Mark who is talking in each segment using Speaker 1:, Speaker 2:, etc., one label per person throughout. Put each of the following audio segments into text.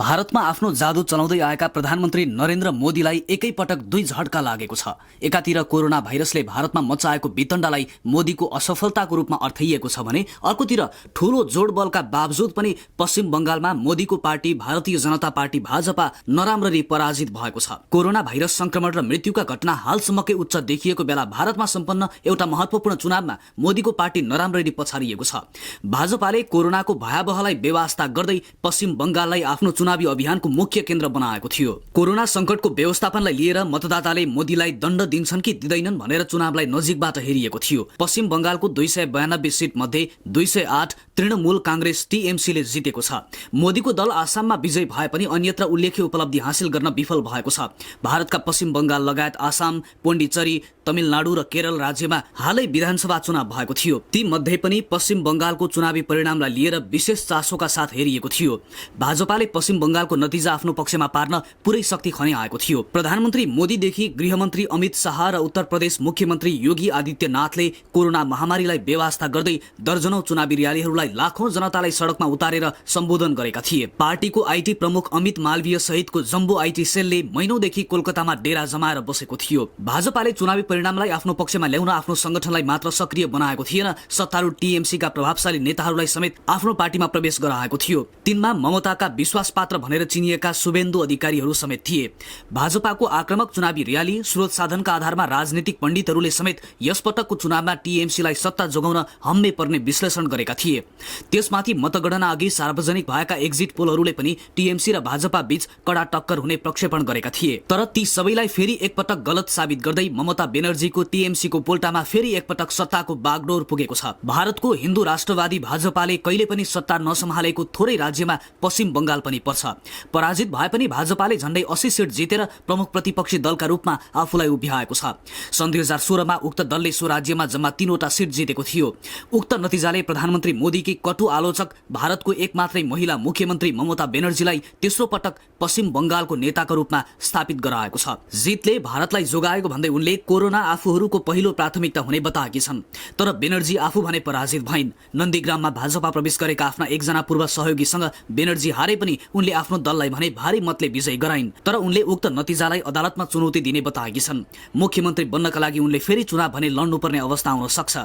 Speaker 1: भारतमा आफ्नो जादु चलाउँदै आएका प्रधानमन्त्री नरेन्द्र मोदीलाई एकैपटक दुई झट्का लागेको छ। एकातिर कोरोना भाइरसले भारतमा मचाएको वितण्डालाई मोदीको असफलताको रूपमा अर्थाइएको छ भने अर्कोतिर ठूलो जोडबलका बावजुद पनि पश्चिम बंगालमा मोदीको पार्टी भारतीय जनता पार्टी भाजपा नराम्ररी पराजित भएको छ। कोरोना भाइरस संक्रमण र मृत्युका घटना हालसम्मकै उच्च देखिएको बेला भारतमा सम्पन्न एउटा महत्वपूर्ण चुनावमा मोदीको पार्टी नराम्ररी पछाडिएको छ। भाजपाले कोरोनाको भयावहलाई बेवास्ता गर्दै पश्चिम बंगाललाई आफ्नो चुनावी अभियानको मुख्य केन्द्र बनाएको थियो। कोरोना संकटको व्यवस्थापनलाई लिएर मतदाताले मोदीलाई दण्ड दिन्छन् कि दिँदैनन् भनेर चुनावलाई नजिकबाट हेरिएको थियो। पश्चिम बंगालको 292 सीट मध्ये 208 तृणमूल कांग्रेस टीएमसीले जितेको छ। मोदीको दल आसाममा विजय भए पनि अन्यत्र उल्लेख्य उपलब्धि हासिल गर्न विफल भएको छ। भारतका पश्चिम बंगाल लगायत आसाम, पोन्डिचेरी, तमिलनाडु र केरल राज्यमा हालै विधानसभा चुनाव भएको थियो। ती मध्ये पनि पश्चिम बंगालको चुनावी परिणामलाई लिएर विशेष चासोका साथ हेरिएको थियो। भाजपाले पश्चिम बंगालको नतिजा आफ्नो पक्षमा पार्न पुरै शक्ति खन्याएको थियो। प्रधानमन्त्री मोदीदेखि गृहमन्त्री अमित शाह र उत्तर प्रदेश मुख्यमन्त्री योगी आदित्यनाथले कोरोना महामारीलाई बेवास्ता गर्दै दर्जनौं चुनावी र्यालीहरूलाई लाखौं जनतालाई सडकमा उतारेर सम्बोधन गरेका थिए। पार्टीको आईटी प्रमुख अमित मालवीय सहितको जम्बो आईटी सेलले महिनौंदेखि कोलकातामा डेरा जमाएर बसेको थियो। भाजपाले चुनावी परिणामलाई आफ्नो पक्षमा ल्याउन आफ्नो संगठनलाई मात्र सक्रिय बनाएको थिएन, सत्तारूढ टीएमसीका प्रभावशाली नेताहरूलाई समेत आफ्नो पार्टीमा प्रवेश गराएको थियो। तिनमा ममताका विश्वासपात्र भनेर चिनिएका शुभेन्दु अधिकारीहरू समेत थिए। भाजपाको आक्रामक चुनावी र्याली, स्रोत साधनका आधारमा राजनीतिक पण्डितहरूले समेत यसपटकको चुनावमा टीएमसीलाई सत्ता जोगाउन हम्मे पर्ने विश्लेषण गरेका थिए। त्यसमाथि मतगणना अघि सार्वजनिक भएका एक्जिट पोलहरूले पनि टीएमसी र भाजपा बीच कडा टक्कर हुने प्रक्षेपण गरेका थिए। तर ती सबैलाई फेरि एकपटक गलत साबित गर्दै ममता बेनर्जीको टीएमसीको पोल्टामा फेरि एकपटक सत्ताको बागडोर पुगेको छ। भारतको हिन्दू राष्ट्रवादी भाजपाले कहिले पनि सत्ता नसम्हालेको थोरै राज्यमा पश्चिम बंगाल पनि पर्छ। पराजित भए पनि भाजपाले झण्डै 80 सीट जितेर प्रमुख प्रतिपक्षी दलका रूपमा आफूलाई उभ्याएको छ। सन् 2016 मा उक्त दलले सो राज्यमा जम्मा 3वटा सीट जितेको थियो। उक्त नतिजाले प्रधानमन्त्री मोदीकी कटु आलोचक भारतको एकमात्रै महिला मुख्यमन्त्री ममता बेनर्जीलाई तेस्रो पटक पश्चिम बंगालको नेताको रूपमा स्थापित गराएको छ। जितले भारतलाई जोगाएको भन्दै उनले कोरोना आफूहरूको पहिलो प्राथमिकता हुने बताएकी छन्। तर बेनर्जी आफू भने पराजित भइन्। नन्दीग्राममा भाजपा प्रवेश गरेका आफ्ना एकजना पूर्व सहयोगीसँग बेनर्जी हारे पनि उनले आफ्नो दललाई भने भारी मतले विजय गराइन्। तर उनले उक्त नतिजालाई अदालतमा चुनौती दिने बताएकी छन्। मुख्यमन्त्री बन्नका लागि उनले फेरि चुनाव भने लड्नुपर्ने अवस्था आउन सक्छ।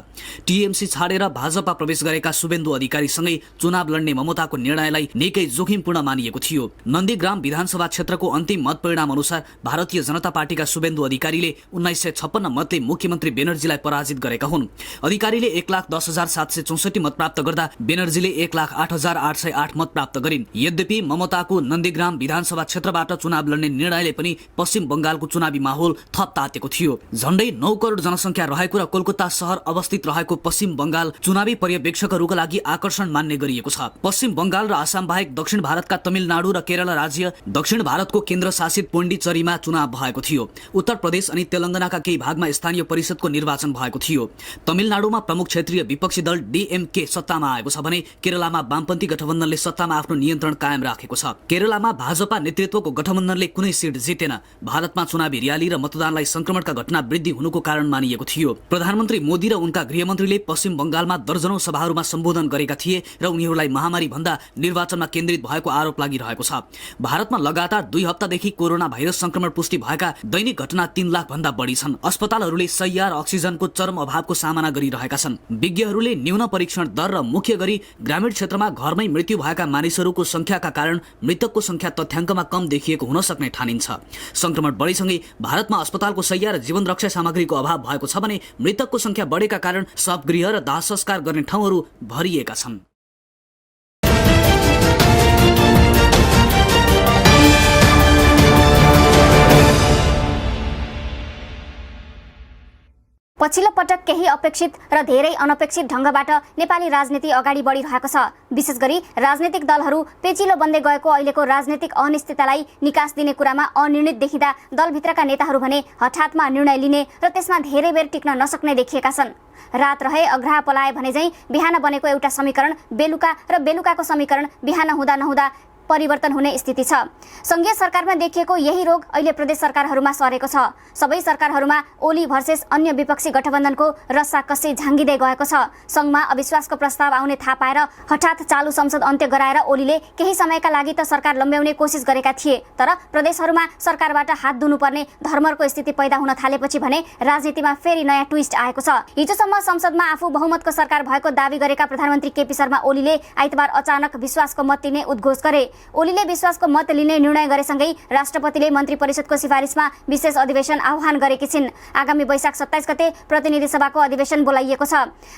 Speaker 1: टीएमसी छाडेर भाजपा प्रवेश गरेका शुभेन्दु अधिकारीसँगै चुनाव लड्ने ममताको निर्णयलाई निकै जोखिमपूर्ण मानिएको थियो। नन्दीग्राम विधानसभा क्षेत्रको अन्तिम मत परिणाम अनुसार भारतीय जनता पार्टीका शुभेन्दु अधिकारीले 1956 मतले मुख्यमन्त्री बेनर्जीलाई पराजित गरेका हुन्। अधिकारीले 1,10,764 मत प्राप्त गर्दा बेनर्जीले 1,08,808 मत प्राप्त गरिन्। यद्यपि ममताको नन्दीग्राम विधानसभा क्षेत्रबाट चुनाव लड्ने निर्णयले पनि पश्चिम बंगालको चुनावी माहौल थप तातेको थियो। झण्डै 9 करोड जनसंख्या रहेको र कोलकाता शहर अवस्थित रहेको पश्चिम बंगाल चुनावी पर्यवेक्षकहरूका लागि आकर्षण मान्ने गरिएको छ। पश्चिम बंगाल र आसाम बाहेक दक्षिण भारतका तमिलनाडु र केरल राज्य, दक्षिण भारतको केन्द्रशासित पोन्डिचेरीमा चुनाव भएको थियो। उत्तर प्रदेश अनि तेलंगानाका केही भागमा स्थानीय परिषदको निर्वाचन भएको थियो। तमिलनाडुमा प्रमुख क्षेत्रीय विपक्षी दल डीएमके सत्तामा आएको छ भने केरलामा वामपन्थी गठबन्धनले सत्तामा आफ्नो नियन्त्रण कायम राखेको छ। केरलामा भाजपा नेतृत्वको गठबन्धनले कुनै सीट जितेन। भारतमा चुनावी र्याली र मतदानलाई संक्रमणका घटना वृद्धि हुनुको कारण मानिएको थियो। प्रधानमन्त्री मोदी र उनका गृहमन्त्रीले पश्चिम बंगालमा दर्जनौं सभाहरूमा सम्बोधन गरेका थिए र उनीहरूलाई महामारी भन्दा निर्वाचनमा केन्द्रित भएको आरोप लागिरहेको छ। भारतमा लगातार 2 हप्तादेखि कोरोना भाइरस संक्रमण पुष्टि भएका दैनिक घटना 3 लाख भन्दा बढी छन्। अस्पतालहरूले शैय्या र अक्सिजनको चरम अभावको सामना गरिरहेका छन्। विज्ञहरूले न्यून परीक्षण दर र मुख्य गरी ग्रामीण क्षेत्रमा घरमै मृत्यु भएका मानिसहरूको संख्याका कारण मृतकको संख्या तथ्याङ्कमा कम देखिएको हुन सक्ने ठानिन्छ। संक्रमण बढीसँगै भारतमा अस्पतालको शैय्या र जीवन रक्षा सामग्रीको अभाव भएको छ भने मृतकको संख्या बढेका कारण शवगृह र दाह संस्कार गर्ने ठाउँहरू भरिएका छन्।
Speaker 2: पछिल्लो पटक केही अपेक्षित र धेरै अनपेक्षित ढङ्गबाट नेपाली राजनीति अगाडि बढिरहेको छ। विशेष गरी राजनीतिक दलहरू पेचिलो बन्दै गएको अहिलेको राजनीतिक अनिश्चिततालाई निकास दिने कुरामा अनिर्णित देखिँदा दलभित्रका नेताहरू भने हठातमा निर्णय लिने र त्यसमा धेरै बेर टिक्न नसक्ने देखिएका छन्। रात रहे अग्रह पलाए भने झैं बिहान बनेको एउटा समीकरण बेलुका र बेलुकाको समीकरण बिहान हुँदा नहुँदा परिवर्तन हुने स्थिति छ। संघीय सरकारमा देखिएको यही रोग अहिले प्रदेश सरकारहरूमा सरेको छ। सबै सरकारहरूमा ओली भर्सेस अन्य विपक्षी गठबन्धनको रस्साकस्सी झाँगिँदै गएको छ। संघमा अविश्वासको प्रस्ताव आउने थाहा पाएर हठात चालु संसद अन्त्य गराएर ओलीले केही समयका लागि त सरकार लम्ब्याउने कोसिस गरेका थिए, तर प्रदेशहरूमा सरकारबाट हात धुनुपर्ने धर्मको स्थिति पैदा हुन थालेपछि भने राजनीतिमा फेरि नयाँ ट्विस्ट आएको छ। हिजोसम्म संसदमा आफू बहुमतको सरकार भएको दावी गरेका प्रधानमन्त्री केपी शर्मा ओलीले आइतबार अचानक विश्वासको मत लिने उद्घोष गरे। ओलीले विश्वासको मत लिने निर्णय गरेसँगै राष्ट्रपतिले मन्त्री परिषदको सिफारिसमा विशेष अधिवेशन आह्वान गरेकी छिन्। आगामी वैशाख 27 गते प्रतिनिधि सभाको अधिवेशन बोलाइएको छ।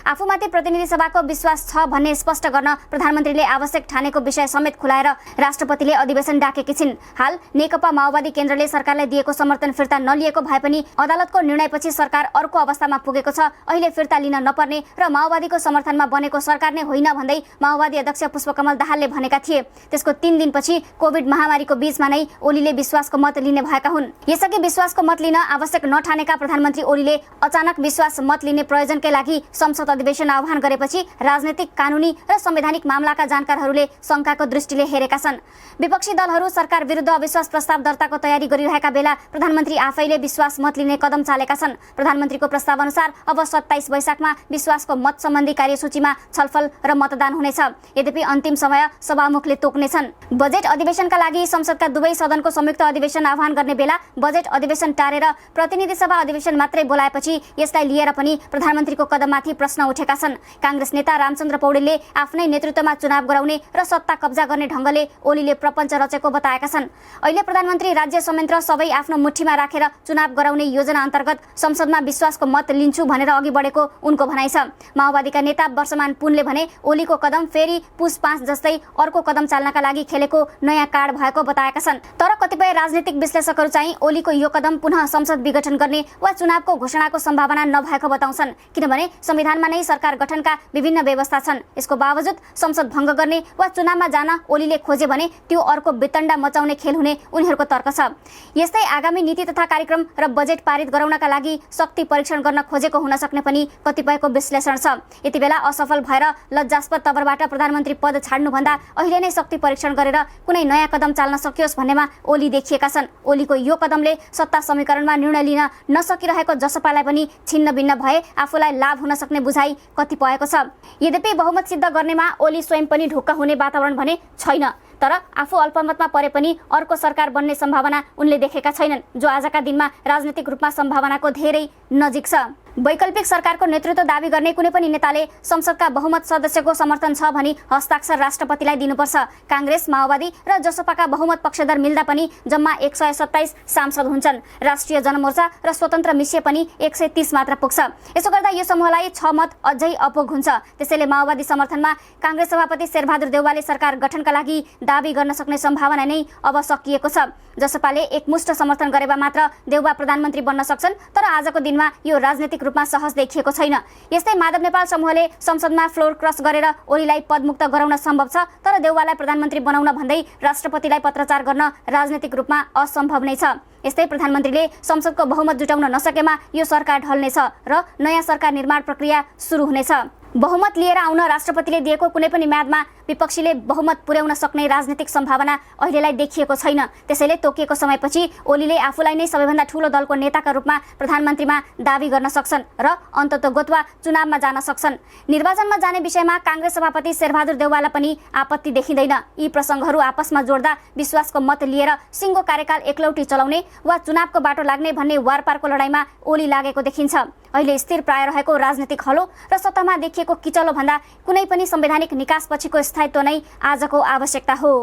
Speaker 2: आफूमाथि प्रतिनिधि सभाको विश्वास छ भन्ने स्पष्ट गर्न प्रधानमन्त्रीले आवश्यक ठानेको विषय समेत खुलाएर राष्ट्रपतिले अधिवेशन डाकेकी छिन्। हाल नेकपा माओवादी केन्द्रले सरकारलाई दिएको समर्थन फिर्ता नलिएको भए पनि अदालतको निर्णयपछि सरकार अर्को अवस्थामा पुगेको छ। अहिले फिर्ता लिन नपर्ने र माओवादीको समर्थनमा बनेको सरकार नै होइन भन्दै माओवादी अध्यक्ष पुष्पकमल दाहालले भनेका थिए। त्यसको 3 दिनपछि कोभिड महामारीको बीचमा नै ओलीले विश्वासको मत लिने भएका हुन्। यसअघि विश्वासको मत लिन आवश्यक नठानेका प्रधानमन्त्री ओलीले अचानक विश्वास मत लिने प्रयोजनकै लागि संसद अधिवेशन आह्वान गरेपछि राजनीतिक, कानुनी र संवैधानिक मामलाका जानकारहरूले शंकाको दृष्टिले हेरेका छन्। विपक्षी दलहरू सरकार विरुद्ध अविश्वास प्रस्ताव दर्ताको तयारी गरिरहेका बेला प्रधानमन्त्री आफैले विश्वास मत लिने कदम चालेका छन्। प्रधानमन्त्रीको प्रस्ताव अनुसार अब 27 वैशाखमा विश्वासको मत सम्बन्धी कार्यसूचीमा छलफल र मतदान हुनेछ। यद्यपि अन्तिम समय सभामुखले तोक्नेछन्। बजेट अधिवेशनका लागि संसदका दुवै सदनको संयुक्त अधिवेशन आह्वान गर्ने बेला बजेट अधिवेशन टारेर प्रतिनिधि सभा अधिवेशन मात्रै बोलाएपछि यसलाई लिएर पनि प्रधानमन्त्रीको कदममाथि प्रश्न उठेका छन्। कांग्रेस नेता रामचन्द्र पौडेलले आफ्नै नेतृत्वमा चुनाव गराउने र सत्ता कब्जा गर्ने ढंगले ओलीले प्रपञ्च रचेको बताएका छन्। अहिले प्रधानमन्त्री राज्य संयन्त्र सबै आफ्नो मुठीमा राखेर चुनाव गराउने योजना अन्तर्गत संसदमा विश्वासको मत लिन्छु भनेर अघि बढेको उनको भनाइ छ। माओवादीका नेता वर्षमान पुनले भने ओलीको कदम फेरि पुस 5 जस्तै अर्को कदम चाल्नका लागि खेलेको नयाँ कार्ड भएको बताएका छन्। तर कतिपय राजनीतिक विश्लेषकहरू चाहिँ ओलीको यो कदम पुनः संसद विघटन गर्ने वा चुनावको घोषणाको सम्भावना नभएको बताउँछन्, किनभने संविधानमा नै सरकार गठनका विभिन्न व्यवस्था छन्। यसको बावजुद संसद भङ्ग गर्ने वा चुनावमा जान ओलीले खोजे भने त्यो अर्को वितण्डा मचाउने खेल हुने उनीहरूको तर्क छ। यस्तै आगामी नीति तथा कार्यक्रम र बजेट पारित गराउनका लागि शक्ति परीक्षण गर्न खोजेको हुन सक्ने पनि कतिपयको विश्लेषण छ। यति बेला असफल भएर लज्जास्पद तवरबाट प्रधानमन्त्री पद छाड्नुभन्दा अहिले नै शक्ति परीक्षण गरेर कुनै नयाँ कदम चाल्न सकियोस् भन्नेमा ओली देखिएका छन्। ओलीको यो कदमले सत्ता समीकरणमा निर्णय लिन नसकिरहेको जसपालाई पनि छिन्न भिन्न भए आफूलाई लाभ हुन सक्ने बुझाइ कतिपयको छ। यद्यपि बहुमत सिद्ध गर्नेमा ओली स्वयं पनि ढुक्क हुने वातावरण भने छैन, तर आफू अल्पमतमा परे पनि अर्को सरकार बन्ने सम्भावना उनले देखेका छैनन्, जो आजका दिनमा राजनीतिक रूपमा सम्भावनाको धेरै नजिक छ। वैकल्पिक सरकारको नेतृत्व दावी गर्ने कुनै पनि नेताले संसदका बहुमत सदस्यको समर्थन छ भनी हस्ताक्षर राष्ट्रपतिलाई दिनुपर्छ। कांग्रेस, माओवादी र जसपाका बहुमत पक्षधर मिल्दा पनि जम्मा 127 सांसद हुन्छन्। राष्ट्रिय जनमोर्चा र स्वतन्त्र मिसिए पनि 130 मात्र पुग्छ। यसो गर्दा यो समूहलाई 6 मत अझै अपुग हुन्छ। त्यसैले माओवादी समर्थनमा कांग्रेस सभापति शेरबहादुर देउवाले सरकार गठनका लागि दावी गर्न सक्ने सम्भावना नै अब सकिएको छ। जसपाले एकमुष्ट समर्थन गरेमा मात्र देउवा प्रधानमन्त्री बन्न सक्छन्, तर आजको दिनमा यो राजनीतिक रूपमा सहज देखिएको छैन। यस्तै माधव नेपाल समूहले संसदमा फ्लोर क्रस गरेर ओलीलाई पदमुक्त गराउन सम्भव छ, तर देउवालाई प्रधानमन्त्री बनाउन भन्दै राष्ट्रपतिलाई पत्रचार गर्न राजनीतिक रूपमा असम्भव नै छ। यस्तै प्रधानमन्त्रीले संसदको बहुमत जुटाउन नसकेमा यो सरकार ढल्नेछ र नयाँ सरकार निर्माण प्रक्रिया सुरु हुनेछ। बहुमत लिएर आउन राष्ट्रपतिले दिएको कुनै पनि म्यादमा विपक्षीले बहुमत पुर्याउन सक्ने राजनीतिक सम्भावना अहिलेलाई देखिएको छैन। त्यसैले तोकिएको समयपछि ओलीले आफूलाई नै सबैभन्दा ठूलो दलको नेताका रूपमा प्रधानमन्त्रीमा दावी गर्न सक्छन् र अन्ततोगत्वा चुनावमा जान सक्छन्। निर्वाचनमा जाने विषयमा कांग्रेस सभापति शेरबहादुर देउवालाई पनि आपत्ति देखिँदैन। यी प्रसङ्गहरू आपसमा जोड्दा विश्वासको मत लिएर सिङ्गो कार्यकाल एकलौटी चलाउने वा चुनावको बाटो लाग्ने भन्ने वारपारको लडाईँमा ओली लागेको देखिन्छ। अहिले स्थिर प्राय रहेको राजनीतिक हलो र सत्तामा देखिएको किचलो भन्दा कुनै पनि संवैधानिक निकासपछिको स्थायित्व नै आजको आवश्यकता हो।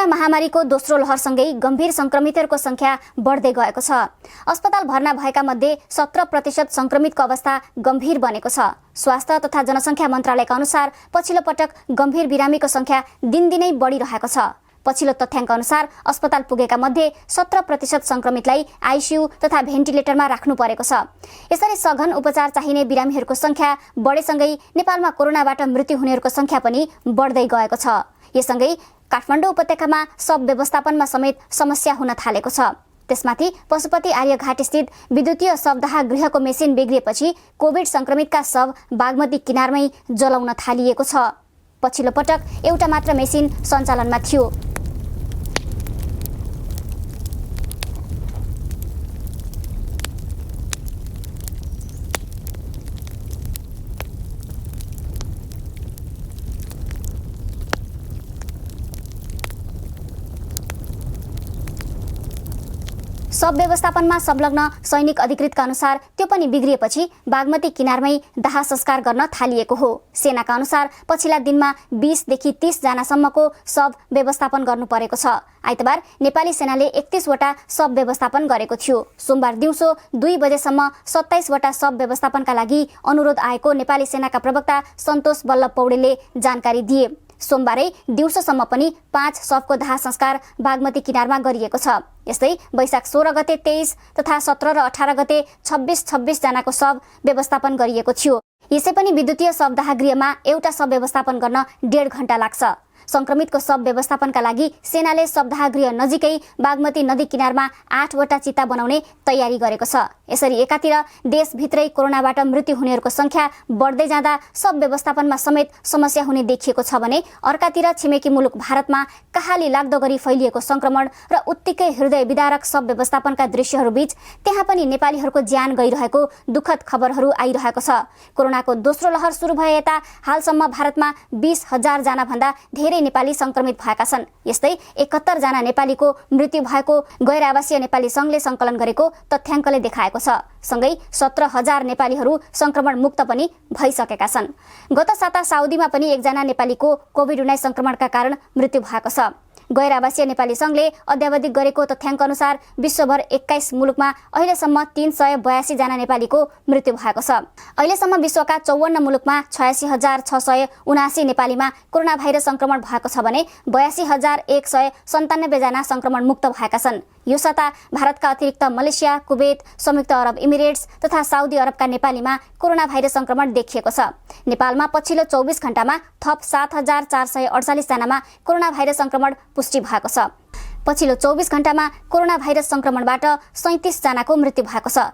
Speaker 2: कोरोना महामारीको दोस्रो लहरसँगै गम्भीर संक्रमितहरूको संख्या बढ्दै गएको छ। अस्पताल भर्ना भएका मध्ये 17% संक्रमितको अवस्था गम्भीर बनेको छ। स्वास्थ्य तथा जनसङ्ख्या मन्त्रालयका अनुसार पछिल्लो पटक गम्भीर बिरामीको संख्या दिनदिनै बढिरहेको छ। पछिल्लो तथ्याङ्क अनुसार अस्पताल पुगेका मध्ये 17% संक्रमितलाई आइसियु तथा भेन्टिलेटरमा राख्नु परेको छ। यसरी सघन उपचार चाहिने बिरामीहरूको संख्या बढेसँगै नेपालमा कोरोनाबाट मृत्यु हुनेहरूको संख्या पनि बढ्दै गएको छ। यससँगै काठमाडौँ उपत्यकामा शव व्यवस्थापनमा समेत समस्या हुन थालेको छ। त्यसमाथि पशुपति आर्यघाट स्थित विद्युतीय शवदाह गृहको मेसिन बिग्रिएपछि कोभिड संक्रमितका शव बागमती किनारमै जलाउन थालिएको छ। पछिल्लो पटक एउटा मात्र मेसिन सञ्चालनमा थियो। शव व्यवस्थापनमा संलग्न सैनिक अधिकृतका अनुसार त्यो पनि बिग्रिएपछि बागमती किनारमै दाह संस्कार गर्न थालिएको हो। सेनाका अनुसार पछिल्ला दिनमा 20 देखि 30 जनासम्मको शव व्यवस्थापन गर्नु परेको छ। आइतबार नेपाली सेनाले 31 वटा शव व्यवस्थापन गरेको थियो। सोमबार दिउँसो 2 बजेसम्म 27 वटा शव व्यवस्थापनका लागि अनुरोध आएको नेपाली सेनाका प्रवक्ता सन्तोष बल्लभ पौडेलले जानकारी दिए। सोमबारै दिउँसोसम्म पनि 5 शवको दाह संस्कार बागमती किनारमा गरिएको छ। यस्तै वैशाख 16 गते 23 तथा 17 र 18 गते 26 जनाको शव व्यवस्थापन गरिएको थियो। यसै पनि विद्युतीय शवदाह गृहमा एउटा शव व्यवस्थापन गर्न 1.5 घण्टा लाग्छ। संक्रमितको शव व्यवस्थापनका लागि सेनाले शवदाह गृह नजिकै बागमती नदी किनारमा 8 वटा चिता बनाउने तयारी गरेको छ। यसरी एकातिर देशभित्रै कोरोनाबाट मृत्यु हुनेहरूको संख्या बढ्दै जाँदा शव व्यवस्थापनमा समेत समस्या हुने देखिएको छ भने अर्कातिर छिमेकी मुलुक भारतमा कहाली लाग्दो गरी फैलिएको संक्रमण र उत्तिकै हृदय विदारक शव व्यवस्थापनका दृश्यहरूबीच त्यहाँ पनि नेपालीहरूको ज्यान गइरहेको दुःखद खबरहरू आइरहेको छ। कोरोनाको दोस्रो लहर सुरु भए यता हालसम्म भारतमा 20,000 जना भन्दा धेरै नेपाली संक्रमित भएका छन्। यस्तै 71 जना नेपालीको मृत्यु भएको गैर आवासीय नेपाली संघले संकलन गरेको तथ्याङ्कले देखाएको छ। सँगै 17,000 नेपालीहरू संक्रमण मुक्त पनि भइसकेका छन्। गत साता साउदीमा पनि 1 जना नेपालीको कोभिड-19 संक्रमणका कारण मृत्यु भएको छ। गैर आवासीय नेपाली संघले अद्यावधिक गरेको तथ्याङ्क अनुसार विश्वभर 21 मुलुकमा अहिलेसम्म 382 जना नेपालीको मृत्यु भएको छ। अहिलेसम्म विश्वका 54 मुलुकमा 86,679 नेपालीमा कोरोना भाइरस संक्रमण भएको छ भने 82,197 जना संक्रमण मुक्त भएका छन्। यो साता भारतका अतिरिक्त मलेसिया, कुवेत, संयुक्त अरब इमिरेट्स तथा साउदी अरबका नेपालीमा कोरोना भाइरस संक्रमण देखिएको छ। नेपालमा पछिल्लो 24 घण्टामा थप 7,448 जनामा कोरोना भाइरस संक्रमण पुष्टि भएको छ। पछिल्लो 24 घण्टामा कोरोना भाइरस संक्रमणबाट 37 जनाको मृत्यु भएको छ।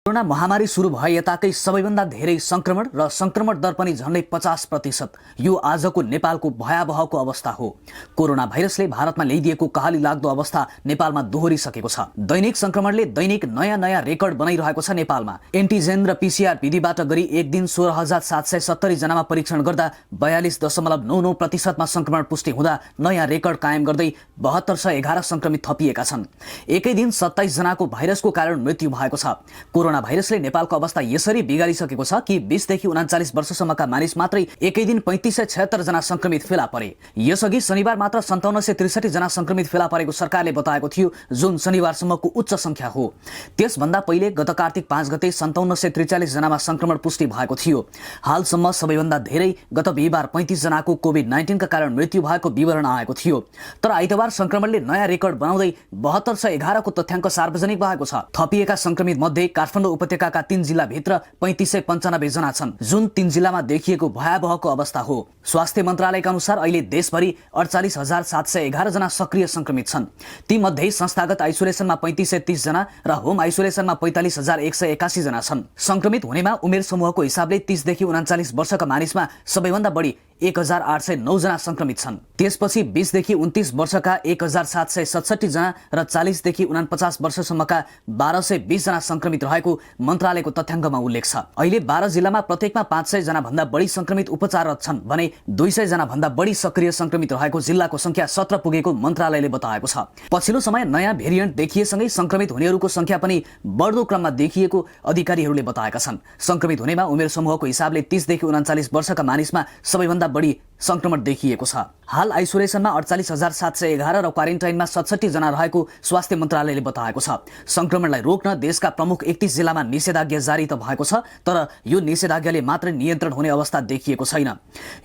Speaker 1: कोरोना महामारी सुरु भए यताकै सबैभन्दा धेरै संक्रमण र संक्रमण दर पनि झन्डै 50%। यो आजको नेपालको भयावहको अवस्था हो। कोरोना भाइरसले भारतमा ल्याइदिएको कहाली लाग्दो अवस्था नेपालमा दोहोरिसकेको छ। दैनिक संक्रमणले दैनिक नयाँ रेकर्ड बनाइरहेको छ। नेपालमा एन्टिजेन र पीसीआर विधिबाट गरी एक दिन 16,770 जनामा परीक्षण गर्दा 42.99% संक्रमण पुष्टि हुँदा नयाँ रेकर्ड कायम गर्दै 7211 संक्रमित थपिएका छन्। एकै दिन 27 जनाको भाइरसको कारण मृत्यु भएको छ। कोरोना भाइरसले नेपालको अवस्था यसरी बिगारिसकेको छ कि 20 देखि 39 वर्षसम्मका मानिस मात्रै एकै दिन 3576 जना संक्रमित फेला परे। यसअघि शनिबार मात्र 5763 जना संक्रमित फेला परेको सरकारले बताएको थियो, जुन शनिबारसम्मको उच्च संख्या हो। त्यसभन्दा पहिले गत कार्तिक 5 गते 5743 जनामा संक्रमण पुष्टि भएको थियो। हालसम्म सबैभन्दा धेरै गत बिहिबार 35 जनाको कोभिड-19 का कारण मृत्यु भएको विवरण आएको थियो। तर आइतबार संक्रमणले नयाँ रेकर्ड बनाउँदै 7211 को तथ्याङ्क सार्वजनिक भएको छ। थपिएका संक्रमित मध्ये काठमाडौँ उपत्यकाका 3 जिल्लाभित्र 3595 जना छन्, जुन 3 जिल्लामा देखिएको भयावहको अवस्था हो। स्वास्थ्य मन्त्रालयका अनुसार अहिले देशभरि 48,711 जना सक्रिय संक्रमित छन्। तीमध्ये संस्थागत आइसोलेसनमा 3530 जना र होम आइसोलेसनमा 45,181 जना छन्। संक्रमित हुनेमा उमेर समूहको हिसाबले 30 देखि 39 वर्षका मानिसमा सबैभन्दा बढी 1,809 जना संक्रमित छन्। त्यसपछि 20 देखि 29 वर्षका 1,767 जना र 40 देखि 49 वर्षसम्मका 1,220 जना संक्रमित रहेको मन्त्रालयको तथ्याङ्कमा उल्लेख छ। अहिले 12 जिल्लामा प्रत्येकमा 500 जना भन्दा बढी संक्रमित उपचाररत छन् भने 200 जना भन्दा बढी सक्रिय संक्रमित रहेको जिल्लाको संख्या 17 पुगेको मन्त्रालयले बताएको छ। पछिल्लो समय नयाँ भेरिएन्ट देखिएसँगै संक्रमित हुनेहरूको संख्या पनि बढ्दो क्रममा देखिएको अधिकारीहरूले बताएका छन्। संक्रमित हुनेमा उमेर समूहको हिसाबले 30 देखि 39 वर्षका मानिसमा सबैभन्दा बढी संक्रमण देखिएको छ। हाल आइसोलेसनमा 48,711 र क्वारेन्टाइनमा 67 जना रहेको स्वास्थ्य मन्त्रालयले बताएको छ। संक्रमणलाई रोक्न देशका प्रमुख 31 जिल्लामा निषेधाज्ञा जारी त भएको छ, तर यो निषेधाज्ञाले मात्र नियन्त्रण हुने अवस्था देखिएको छैन।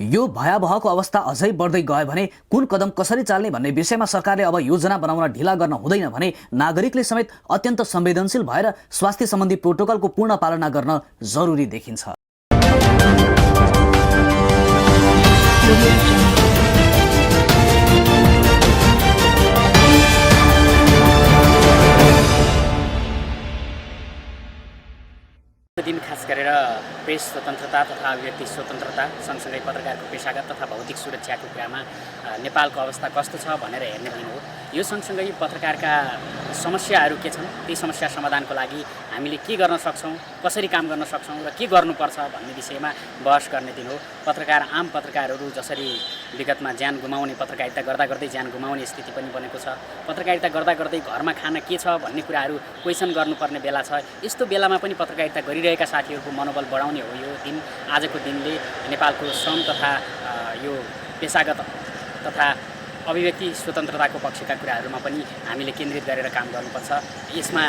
Speaker 1: यो भयावहको अवस्था अझै बढ्दै गयो भने कुन कदम कसरी चाल्ने भन्ने विषयमा सरकारले अब योजना बनाउन ढिला गर्न हुँदैन भने नागरिकले समेत अत्यन्त संवेदनशील भएर स्वास्थ्य सम्बन्धी प्रोटोकलको पूर्ण पालना गर्न जरुरी देखिन्छ।
Speaker 3: दिन खास गरेर प्रेस स्वतन्त्रता तथा अभिव्यक्ति स्वतन्त्रता सँगसँगै पत्रकारको पेशागत तथा भौतिक सुरक्षाको कुरामा नेपालको अवस्था कस्तो छ भनेर हेर्ने दिन हो। यो सँगसँगै पत्रकारका समस्याहरू के छन्, ती समस्या समाधानको लागि हामीले के गर्न सक्छौँ, कसरी काम गर्न सक्छौँ र के गर्नुपर्छ भन्ने विषयमा बहस गर्ने दिन हो। आम पत्रकारहरू जसरी विगतमा ज्यान गुमाउने, पत्रकारिता गर्दा गर्दै ज्यान गुमाउने स्थिति पनि बनेको छ, पत्रकारिता गर्दा गर्दै घरमा खाना के छ भन्ने कुराहरू क्वेसन गर्नुपर्ने बेला छ। यस्तो बेलामा पनि पत्रकारिता गरिरहेका साथीहरूको मनोबल बढाउने हो यो दिन। आजको दिनले नेपालको श्रम तथा यो पेशागत तथा अभिव्यक्ति स्वतन्त्रताको पक्षका कुराहरूमा पनि हामीले केन्द्रित गरेर काम गर्नुपर्छ। यसमा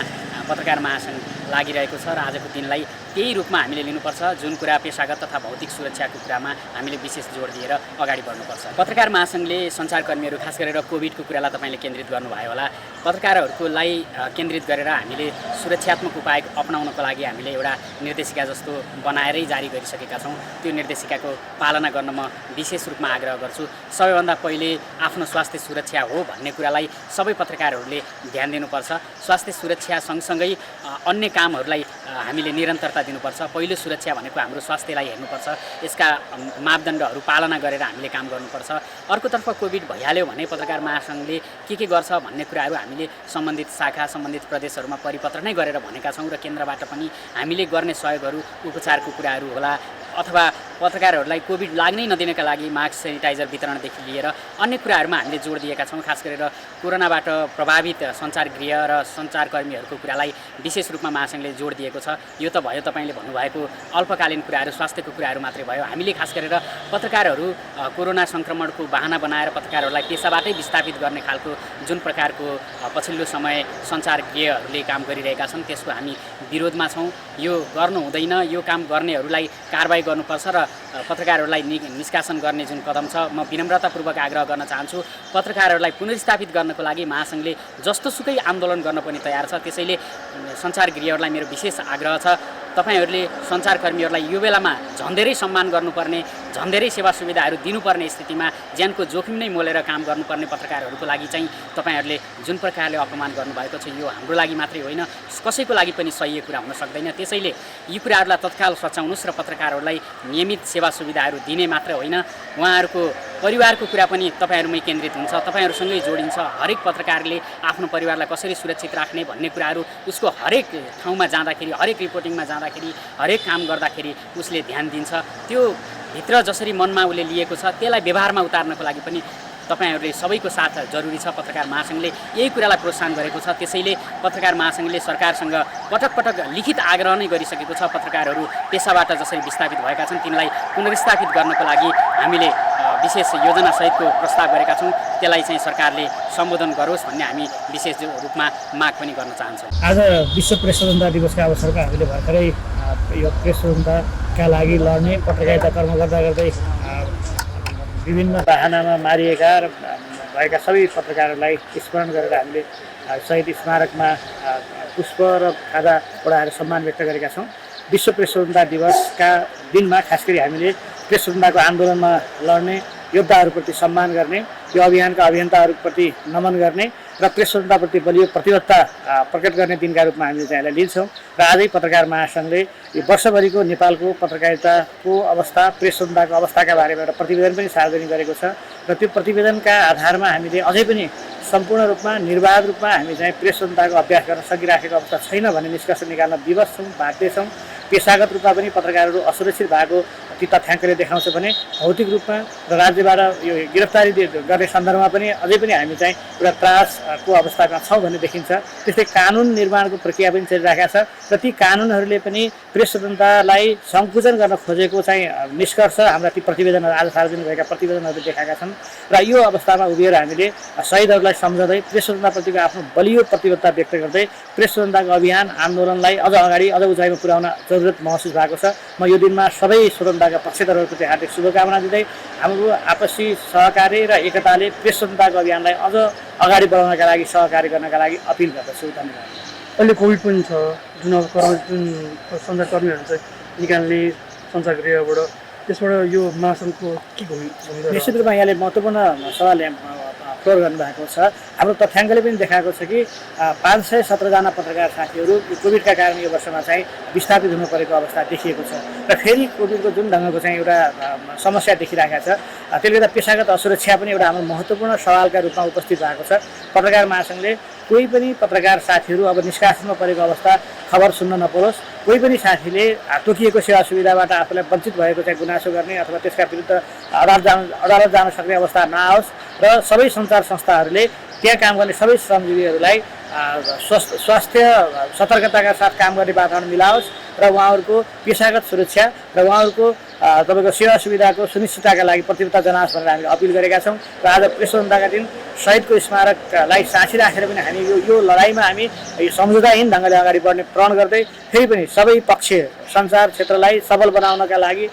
Speaker 3: पत्रकार महासङ्घ लागिरहेको छ र आजको दिनलाई त्यही रूपमा हामीले लिनुपर्छ, जुन कुरा पेशागत तथा भौतिक सुरक्षाको कुरामा हामीले विशेष जोड दिएर अगाडि बढ्नुपर्छ। पत्रकार महासङ्घले सञ्चारकर्मीहरू खास गरेर कोभिडको कुरालाई तपाईँले केन्द्रित गर्नुभयो होला। पत्रकारहरूलाई केन्द्रित गरेर हामीले सुरक्षात्मक उपाय अपनाउनको लागि हामीले एउटा निर्देशिका जस्तो बनाएरै जारी गरिसकेका छौँ। त्यो निर्देशिकाको पालना गर्न म विशेष रूपमा आग्रह गर्छु। सबैभन्दा पहिले आफ्नो स्वास्थ्य सुरक्षा हो भन्ने कुरालाई सबै पत्रकारहरूले ध्यान दिनुपर्छ। स्वास्थ्य सुरक्षा सँगसँगै अन्य कामहरूलाई हामीले निरन्तरता दिनुपर्छ। पहिलो सुरक्षा भनेको हाम्रो स्वास्थ्यलाई हेर्नुपर्छ, यसका मापदण्डहरू पालना गरेर हामीले काम गर्नुपर्छ। अर्कोतर्फ कोभिड भइहाल्यो भने पत्रकार महासङ्घले के गर्छ भन्ने कुराहरू हामीले सम्बन्धित शाखा, सम्बन्धित प्रदेशहरूमा परिपत्र नै गरेर भनेका छौँ र केन्द्रबाट पनि हामीले गर्ने सहयोगहरू, उपचारको कुराहरू होला अथवा पत्रकारहरूलाई कोभिड लाग्नै नदिनका लागि मास्क, सेनिटाइजर वितरणदेखि लिएर अन्य कुराहरूमा हामीले जोड दिएका छौँ। खास गरेर कोरोनाबाट प्रभावित सञ्चारगृह र सञ्चारकर्मीहरूको कुरालाई विशेष रूपमा महासङ्घले जोड दिएको छ। यो त भयो तपाईँले भन्नुभएको अल्पकालीन कुराहरू, स्वास्थ्यको कुराहरू मात्रै भयो। हामीले खास गरेर पत्रकारहरू कोरोना सङ्क्रमणको बहाना बनाएर पत्रकारहरूलाई पेसाबाटै विस्थापित गर्ने खालको जुन प्रकारको पछिल्लो समय सञ्चारगृहहरूले काम गरिरहेका छन् त्यसको हामी विरोधमा छौँ। यो गर्नु हुँदैन। यो काम गर्नेहरूलाई कारबाही गर्नुपर्छ र पत्रकारहरूलाई निष्कासन गर्ने जुन कदम छ, म विनम्रतापूर्वक आग्रह गर्न चाहन्छु। पत्रकारहरूलाई पुनर्स्थापित गर्नको लागि महासङ्घले जस्तोसुकै आन्दोलन गर्न पनि तयार छ। त्यसैले सञ्चारगृहहरूलाई मेरो विशेष आग्रह छ, तपाईहरूले सञ्चारकर्मीहरूलाई यो बेलामा झन् धेरै सम्मान गर्नुपर्ने, झन् धेरै सेवा सुविधाहरू दिनुपर्ने स्थितिमा ज्यानको जोखिम नै मोलेर काम गर्नुपर्ने पत्रकारहरूको लागि चाहिँ तपाईँहरूले जुन प्रकारले अपमान गर्नुभएको छ यो हाम्रो लागि मात्रै होइन, कसैको लागि पनि सही कुरा हुन सक्दैन। त्यसैले यी कुराहरूलाई तत्काल सच्याउनुहोस् र पत्रकारहरूलाई नियमित सेवा सुविधाहरू दिने मात्र होइन, उहाँहरूको परिवारको कुरा पनि तपाईँहरूमै केन्द्रित हुन्छ, तपाईँहरूसँगै जोडिन्छ। हरेक पत्रकारले आफ्नो परिवारलाई कसरी सुरक्षित राख्ने भन्ने कुराहरू उसको हरेक ठाउँमा जाँदाखेरि, हरेक रिपोर्टिङमा जाँदाखेरि, हरेक काम गर्दाखेरि उसले ध्यान दिन्छ। त्यो भित्र जसरी मनमा उसले लिएको छ त्यसलाई व्यवहारमा उतार्नको लागि पनि तपाईहरूले सबैको साथ जरुरी छ। पत्रकार महासङ्घले यही कुरालाई प्रोत्साहन गरेको छ। त्यसैले पत्रकार महासङ्घले सरकारसँग पटक पटक लिखित आग्रह नै गरिसकेको छ। पत्रकारहरू पेसाबाट जसरी विस्थापित भएका छन् तिनलाई पुनर्स्थापित गर्नको लागि हामीले विशेष योजनासहितको प्रस्ताव गरेका छौँ। त्यसलाई चाहिँ सरकारले सम्बोधन गरोस् भन्ने हामी विशेष रूपमा माग पनि गर्न चाहन्छौँ।
Speaker 4: आज विश्व प्रेस स्वतन्त्रता दिवसका अवसरमा हामीले भर्खरै यो प्रेस स्वतन्त्रताका लागि लड्ने पत्रकारिता कर्म गर्दा गर्दै विभिन्न बाहनामा मारिएका र भएका सबै पत्रकारहरूलाई स्मरण गरेर हामीले शहीद स्मारकमा पुष्प र खाजा ओढाएर सम्मान व्यक्त गरेका छौँ। विश्व प्रेस स्वतन्त्रता दिवसका दिनमा खास गरी हामीले प्रेस स्वतन्त्रताको आन्दोलनमा लड्ने योद्धाहरूप्रति सम्मान गर्ने, यो अभियानका अभियन्ताहरूप्रति नमन गर्ने र प्रेस स्वतन्त्रताप्रति बलियो प्रतिबद्धता प्रकट गर्ने दिनका रूपमा हामीले चाहिँ यसलाई लिन्छौँ। र आजै पत्रकार महासङ्घले यो वर्षभरिको नेपालको पत्रकारिताको अवस्था, प्रेस स्वतन्त्रताको अवस्थाका बारेमा एउटा प्रतिवेदन पनि सार्वजनिक गरेको छ र त्यो प्रतिवेदनका आधारमा हामीले अझै पनि सम्पूर्ण रूपमा निर्वाध रूपमा हामी चाहिँ प्रेस स्वतन्त्रताको अभ्यास गर्न सकिराखेको अवस्था छैन भन्ने निष्कर्ष निकाल्न विवश छौँ, बाध्य छौँ। पेशागत रूपमा पनि पत्रकारहरू असुरक्षित भएको ती तथ्याङ्कले देखाउँछ भने भौतिक रूपमा र राज्यबाट यो गिरफ्तारी गर्ने सन्दर्भमा पनि अझै पनि हामी चाहिँ एउटा त्रासको अवस्थामा छौँ भन्ने देखिन्छ। त्यस्तै कानुन निर्माणको प्रक्रिया पनि चलिरहेको छ र ती कानुनहरूले पनि प्रेस स्वतन्त्रतालाई सङ्कुचन गर्न खोजेको चाहिँ निष्कर्ष हाम्रा ती प्रतिवेदनहरू आज सार्वजनिक भएका प्रतिवेदनहरूले देखाएका छन्। र यो अवस्थामा उभिएर हामीले शहीदहरूलाई सम्झँदै प्रेस स्वतन्त्रताप्रतिको आफ्नो बलियो प्रतिबद्धता व्यक्त गर्दै प्रेस स्वतन्त्रताको अभियान आन्दोलनलाई अझ अगाडि अझ उचाइमा पुर्याउन जरुरत महसुस भएको छ। म यो दिनमा सबै स्वतन्त्रताका पक्षधरहरूप्रति हार्दिक शुभकामना दिँदै हाम्रो आपसी सहकार्य र एकताले प्रेस स्वतन्त्रताको अभियानलाई अझ अगाडि बढाउनका लागि सहकार्य गर्नका लागि अपिल गर्दछु। धन्यवाद।
Speaker 5: अहिले कोभिड पनि छ, जुन अब जुन सञ्चारकर्मीहरू चाहिँ निकाल्ने सञ्चारगृहबाट, त्यसबाट यो महासङ्घको के भूमिका?
Speaker 4: निश्चित रूपमा यहाँले महत्त्वपूर्ण सवाल फ्लोर गर्नुभएको छ। हाम्रो तथ्याङ्कले पनि देखाएको छ कि 517 जना पत्रकार साथीहरू कोभिडका कारण यो वर्षमा चाहिँ विस्थापित हुनु परेको अवस्था देखिएको छ र फेरि कोभिडको जुन ढङ्गको चाहिँ एउटा समस्या देखिरहेको छ, त्यसले गर्दा पेशागत असुरक्षा पनि एउटा हाम्रो महत्त्वपूर्ण सवालका रूपमा उपस्थित भएको छ। पत्रकार महासङ्घले कोही पनि पत्रकार साथीहरू अब निष्कासनमा परेको अवस्था खबर सुन्न नपरोस्, कोही पनि साथीले तोकिएको सेवा सुविधाबाट आफूलाई वञ्चित भएको चाहिँ गुनासो गर्ने अथवा त्यसका विरुद्ध अदालत जान सक्ने अवस्था नआओस् र सबै सञ्चार संस्थाहरूले त्यहाँ काम गर्ने सबै श्रमजीवीहरूलाई स्वास्थ्य सतर्कताका साथ काम गर्ने वातावरण मिलाओस् र उहाँहरूको पेशागत सुरक्षा र उहाँहरूको तपाईँको सेवा सुविधाको सुनिश्चितताका लागि प्रतिबद्धता जनाओस् भनेर हामीले अपिल गरेका छौँ। र आज प्रेस स्वतन्त्रताका दिन शहीदको स्मारकलाई साँची राखेर पनि हामी यो लडाइँमा हामी सम्झौताहीन ढङ्गले अगाडि बढ्ने प्रण गर्दै फेरि पनि सबै पक्ष सञ्चार क्षेत्रलाई सबल बनाउनका लागि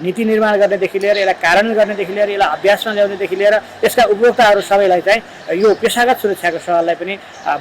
Speaker 4: नीति निर्माण गर्नेदेखि लिएर यसलाई कार्यान्वयन गर्नेदेखि लिएर यसलाई अभ्यासमा ल्याउनेदेखि लिएर यसका उपभोक्ताहरू सबैलाई चाहिँ यो पेशागत सुरक्षाको सवाललाई पनि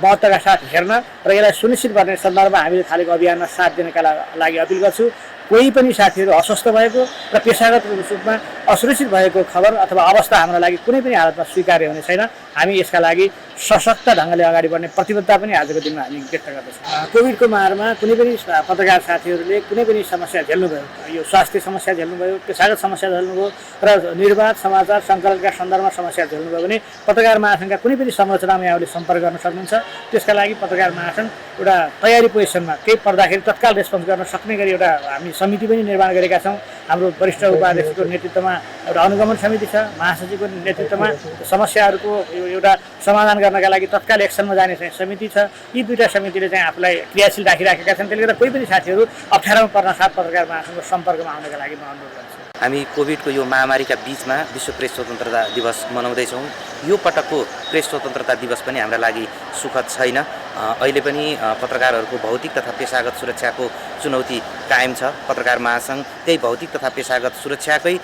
Speaker 4: महत्त्वका साथ हेर्न र यसलाई सुनिश्चित गर्ने सन्दर्भमा हामीले थालेको अभियानमा साथ दिनका लागि अपिल गर्छु। कोही पनि साथीहरू अस्वस्थ भएको र पेशागत रूपमा असुरक्षित भएको खबर अथवा अवस्था हाम्रो लागि कुनै पनि हालतमा स्वीकार्य हुने छैन। हामी यसका लागि सशक्त ढङ्गले अगाडि बढ्ने प्रतिबद्धता पनि आजको दिनमा हामी व्यक्त गर्दछौँ। कोभिडको मारमा कुनै पनि पत्रकार साथीहरूले कुनै पनि समस्या झेल्नुभयो, यो स्वास्थ्य समस्या झेल्नुभयो, पेशागत समस्या झेल्नुभयो र निर्वाध समाचार सङ्कलनका सन्दर्भमा समस्या झेल्नुभयो भने पत्रकार महासङ्घका कुनै पनि संरचनामा यहाँले सम्पर्क गर्न सक्नुहुन्छ। त्यसका लागि पत्रकार महासङ्घ एउटा तयारी पोजिसनमा केही पर्दाखेरि तत्काल रेस्पोन्स गर्न सक्ने गरी एउटा हामी समिति पनि निर्माण गरेका छौँ। हाम्रो वरिष्ठ उपाध्यक्षको नेतृत्वमा एउटा अनुगमन समिति छ, महासचिवको नेतृत्वमा समस्याहरूको एउटा समाधान गर्नका लागि तत्काल एक्सनमा जाने चाहिँ समिति छ। यी दुईवटा समितिले चाहिँ आफूलाई क्रियाशील राखिराखेका छन्। त्यसले गर्दा कोही पनि साथीहरू अप्ठ्यारोमा पर्न साथ पत्रकार महासङ्घको सम्पर्कमा आउनका लागि म अनुरोध गर्छु।
Speaker 6: हामी कोभिडको यो महामारीका बीचमा विश्व प्रेस स्वतन्त्रता दिवस मनाउँदैछौँ। यो पटकको प्रेस स्वतन्त्रता दिवस पनि हाम्रा लागि सुखद छैन। अहिले पनि पत्रकारहरूको भौतिक तथा पेशागत सुरक्षाको चुनौती कायम छ। पत्रकार महासङ्घ त्यही भौतिक तथा पेशागत सुरक्षाकै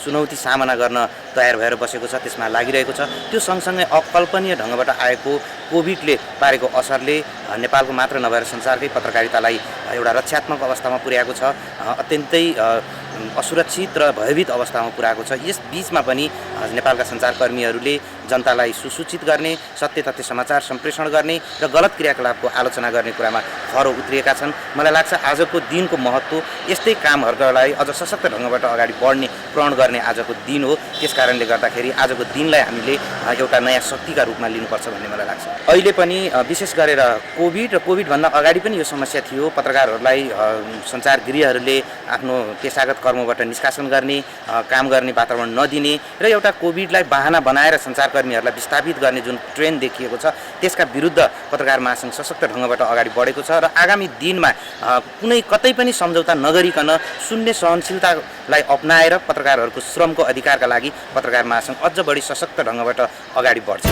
Speaker 6: चुनौती सामना गर्न तयार भएर बसेको छ, त्यसमा लागिरहेको छ। त्यो सँगसँगै अकल्पनीय ढङ्गबाट आएको कोभिडले पारेको असरले नेपालको मात्र नभएर संसारकै पत्रकारितालाई एउटा रक्षात्मक अवस्थामा पुर्याएको छ, अत्यन्तै असुरक्षित र भयभीत अवस्थामा पुर्याएको छ। यस बीचमा पनि नेपालका सञ्चारकर्मीहरूले जनतालाई सुसूचित गर्ने, सत्य तथ्य समाचार सम्प्रेषण गर्ने र गलत क्रियाकलापको आलोचना गर्ने कुरामा खरो उत्रिएका छन्। मलाई लाग्छ आजको दिनको महत्त्व यस्तै कामहरूलाई अझ सशक्त ढङ्गबाट अगाडि बढ्ने प्रण गर्ने आजको दिन हो। त्यस कारणले गर्दाखेरि आजको दिनलाई हामीले एउटा नयाँ शक्तिका रूपमा लिनुपर्छ भन्ने मलाई लाग्छ। अहिले पनि विशेष गरेर कोभिड र कोभिडभन्दा अगाडि पनि यो समस्या थियो। पत्रकारहरूलाई सञ्चारगृहहरूले आफ्नो पेशागत कर्मबाट निष्कासन गर्ने, काम गर्ने वातावरण नदिने र एउटा कोभिडलाई बहाना बनाएर सञ्चारकर्मीहरूलाई विस्थापित गर्ने जुन ट्रेन्ड देखिएको छ, त्यसका विरुद्ध पत्रकार महासङ्घ सशक्त ढङ्गबाट अगाडि बढेको छ र आगामी दिनमा कतै पनि सम्झौता नगरिकन शून्य सहनशीलतालाई अपनाएर पत्रकारहरूको श्रमको अधिकारका लागि पत्रकार महासङ्घ अझ बढी सशक्त ढङ्गबाट अगाडि बढ्छ।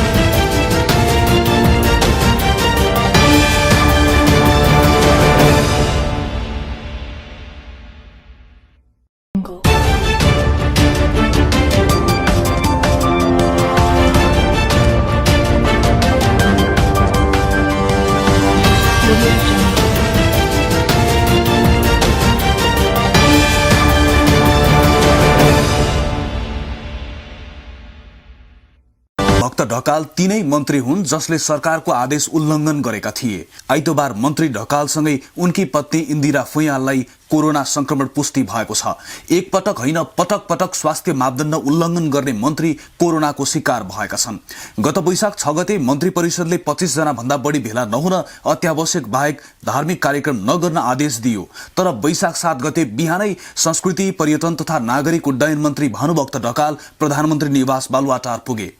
Speaker 7: भक्त ढकाल तीनै मन्त्री हुन् जसले सरकारको आदेश उल्लङ्घन गरेका थिए। आइतबार मन्त्री ढकालसँगै उनकी पत्नी इन्दिरा फुयाललाई कोरोना संक्रमण पुष्टि भएको छ। एक पटक होइन पटक पटक स्वास्थ्य मापदण्ड उल्लङ्घन गर्ने मन्त्री कोरोनाको शिकार भएका छन्। गत वैशाख 6 गते मन्त्री परिषदले 25 जना भन्दा बढी भेला नहुन, अत्यावश्यक बाहेक धार्मिक कार्यक्रम नगर्न आदेश दियो। तर वैशाख 7 गते बिहानै संस्कृति, पर्यटन तथा नागरिक उड्डयन मन्त्री भानुभक्त ढकाल प्रधानमन्त्री निवास बालुवाटार पुगे।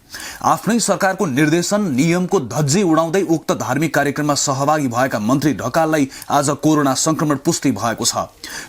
Speaker 7: आफ्नै सरकारको निर्देशन नियमको धज्जी उडाउँदै उक्त धार्मिक कार्यक्रममा सहभागी भएका मन्त्री ढकाललाई आज कोरोना संक्रमण पुष्टि भएको छ।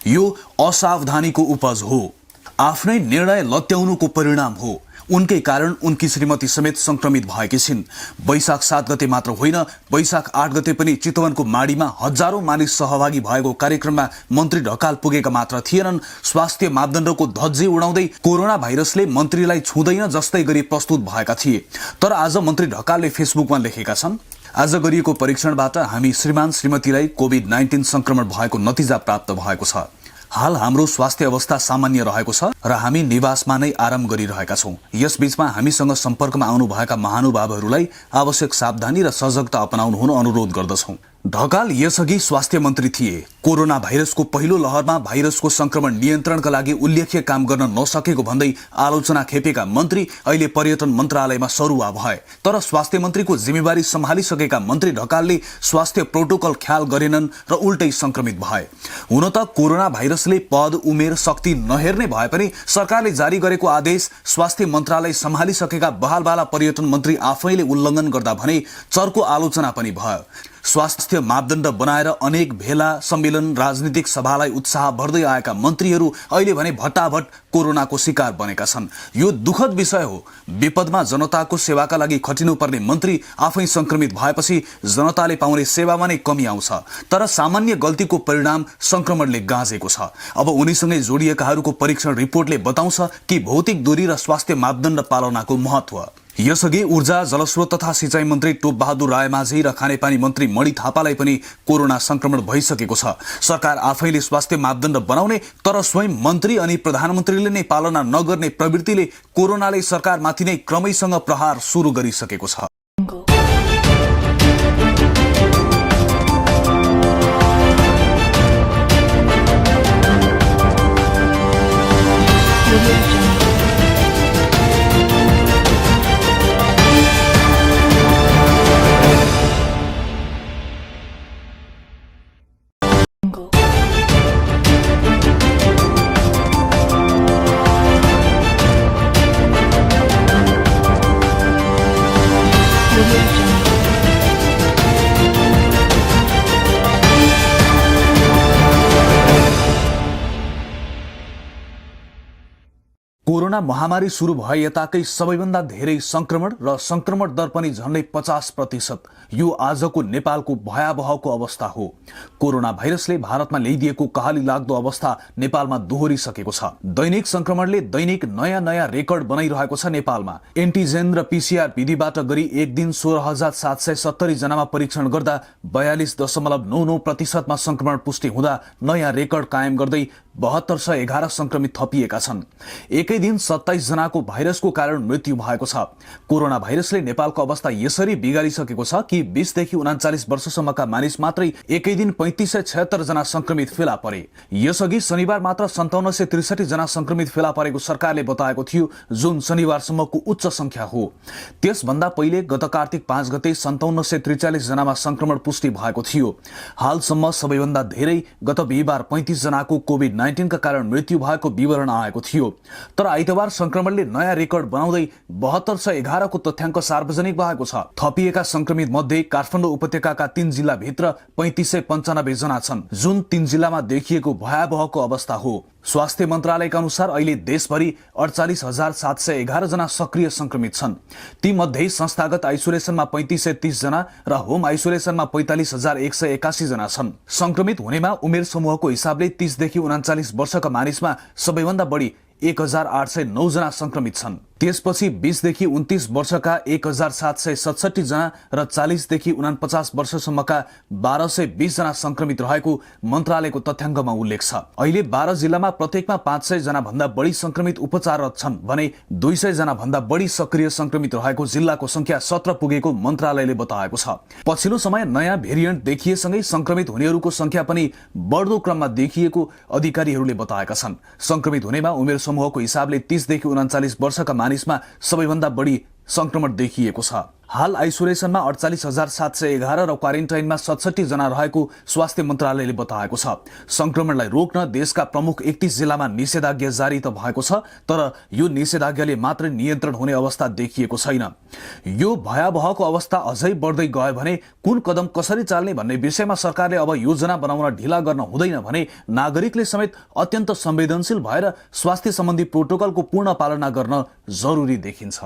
Speaker 7: यो असावधानीको उपज हो, आफ्नै निर्णय लत्याउनुको परिणाम हो। उनकै कारण उनकी श्रीमती समेत संक्रमित भएकी छिन्। वैशाख 7 गते मात्र होइन, वैशाख 8 गते पनि चितवनको माडीमा हजारौं मानिस सहभागी भएको कार्यक्रममा मन्त्री ढकाल पुगेका मात्र थिएनन्। स्वास्थ्य मापदण्डको धज्जी उडाउँदै कोरोना भाइरसले मन्त्रीलाई छुँदैन जस्तै गरी प्रस्तुत भएका थिए। तर आज मन्त्री ढकालले फेसबुकमा लेखेका छन्, आज गरिएको परीक्षणबाट हामी श्रीमान श्रीमतीलाई कोभिड-19 संक्रमण भएको नतिजा प्राप्त भएको छ। हाल हाम्रो स्वास्थ्य अवस्था सामान्य रहेको छ र हामी निवासमा नै आराम गरिरहेका छौं। यसबीचमा हामीसँग सम्पर्कमा आउनुभएका महानुभावहरूलाई आवश्यक सावधानी र सजगता अपनाउनु हुन अनुरोध गर्दछौं। ढकाल यसअघि स्वास्थ्य मन्त्री थिए। कोरोना भाइरसको पहिलो लहरमा भाइरसको संक्रमण नियन्त्रणका लागि उल्लेख्य काम गर्न नसकेको भन्दै आलोचना खेपेका मन्त्री अहिले पर्यटन मन्त्रालयमा सरुवा भए। तर स्वास्थ्य मन्त्रीको जिम्मेवारी सम्हालिसकेका मन्त्री ढकालले स्वास्थ्य प्रोटोकल ख्याल गरेनन् र उल्टै संक्रमित भए। हुन त कोरोना भाइरसले पद, उमेर, शक्ति नहेर्ने भए पनि सरकारले जारी गरेको आदेश स्वास्थ्य मन्त्रालय सम्हालिसकेका बहालबाला पर्यटन मन्त्री आफैले उल्लङ्घन गर्दा भने चर्को आलोचना पनि भयो। स्वास्थ्य मापदण्ड बनाएर अनेक भेला, सम्मेलन, राजनीतिक सभालाई उत्साह बढ्दै आएका मन्त्रीहरू अहिले भने भट्टाभट कोरोनाको शिकार बनेका छन्। यो दुःखद विषय हो। विपदमा जनताको सेवाका लागि खटिनुपर्ने मन्त्री आफै संक्रमित भएपछि जनताले पाउने सेवामा नै कमी आउँछ। तर सामान्य गल्तीको परिणाम संक्रमणले गाँजेको छ। अब उनीसँगै जोडिएकाहरूको परीक्षण रिपोर्टले बताउँछ कि भौतिक दूरी र स्वास्थ्य मापदण्ड पालनाको महत्व। यसअघि ऊर्जा, जलस्रोत तथा सिंचाई मन्त्री टोपबहादुर रायमाझी र खानेपानी मन्त्री मणि थापालाई पनि कोरोना संक्रमण भइसकेको छ। सरकार आफैले स्वास्थ्य मापदण्ड बनाउने तर स्वयं मन्त्री अनि प्रधानमन्त्रीले नै पालना नगर्ने प्रवृत्तिले कोरोनाले सरकारमाथि नै क्रमैसँग प्रहार सुरु गरिसकेको छ। कोरोना महामारी सुरु भए यताकै सबैभन्दा धेरै संक्रमण र संक्रमण दर पनि झन्डै 50%। यो आजको नेपालको भयावहको अवस्था हो। कोरोना भाइरसले भारतमा ल्याइदिएको कहाली लाग्दो अवस्था नेपालमा दोहोरिसकेको छ। दैनिक संक्रमणले दैनिक नयाँ रेकर्ड बनाइरहेको छ। नेपालमा एन्टिजेन र पीसीआर विधिबाट गरी एक दिन 16,770 जनामा परीक्षण गर्दा 42.99% संक्रमण पुष्टि हुँदा नयाँ रेकर्ड कायम गर्दै 7211 संक्रमित थपिएका छन्। एकै दिन 27 जनाको भाइरसको कारण मृत्यु भएको छ। कोरोना भाइरसले नेपालको अवस्था यसरी बिगारिसकेको छ कि 20 देखि 39 वर्षसम्मका मानिस मात्रै एकै दिन 3576 जना संक्रमित फेला परे। यसअघि शनिबार मात्र 5763 जना संक्रमित फेला परेको सरकारले बताएको थियो, जुन शनिबारसम्मको उच्च संख्या हो। त्यसभन्दा पहिले गत कार्तिक 5 गते 5743 जनामा संक्रमण पुष्टि भएको थियो। हालसम्म सबैभन्दा धेरै गत बिहिबार 35 जनाको कोभिड-19 का कारण मृत्यु भएको विवरण आएको थियो। तर आइतबार संक्रमणले नयाँ रेकर्ड बनाउँदै 7211 को तथ्याङ्क सार्वजनिक भएको छ। थपिएका संक्रमित मध्ये काठमाडौँ उपत्यकाका 3 जिल्लाभित्र 3595 जना छन्, जुन 3 जिल्लामा देखिएको भयावहको अवस्था हो। स्वास्थ्य मन्त्रालयका अनुसार अहिले देशभरि 48,711 जना सक्रिय संक्रमित छन्। ती मध्ये संस्थागत आइसोलेसनमा 3530 जना र होम आइसोलेसनमा 45,181 जना छन्। संक्रमित हुनेमा उमेर समूहको हिसाबले 30 देखि 39 वर्षका मानिसमा सबैभन्दा बढी 1,809 जना संक्रमित छन्। त्यसपछि 20 देखि 29 वर्षका 1767 जना र 40 देखि 49 वर्षसम्मका 1220 जना संक्रमित रहेको मन्त्रालयको तथ्याङ्कमा उल्लेख छ। अहिले 12 जिल्लामा प्रत्येकमा 500 जना भन्दा बढी संक्रमित उपचाररत छन् भने 200 जना भन्दा बढी सक्रिय संक्रमित रहेको जिल्लाको संख्या 17 पुगेको मन्त्रालयले बताएको छ। पछिल्लो समय नयाँ भेरिएन्ट देखिएसँगै संक्रमित हुनेहरूको संख्या पनि बढ्दो क्रममा देखिएको अधिकारीहरूले बताएका छन्। संक्रमित हुनेमा उमेर समूहको हिसाबले 30 देखि 39 वर्षका मानिसमा सबैभन्दा बढी संक्रमण देखिएको छ। हाल आइसोलेसनमा 48,711 र क्वारेन्टाइनमा 67 जना रहेको स्वास्थ्य मन्त्रालयले बताएको छ। संक्रमणलाई रोक्न देशका प्रमुख 31 जिल्लामा निषेधाज्ञा जारी त भएको छ, तर यो निषेधाज्ञाले मात्रै नियन्त्रण हुने अवस्था देखिएको छैन। यो भयावहको अवस्था अझै बढ्दै गयो भने कुन कदम कसरी चाल्ने भन्ने विषयमा सरकारले अब योजना बनाउन ढिला गर्न हुँदैन भने नागरिकले समेत अत्यन्त संवेदनशील भएर स्वास्थ्य सम्बन्धी प्रोटोकलको पूर्ण पालना गर्न जरुरी देखिन्छ।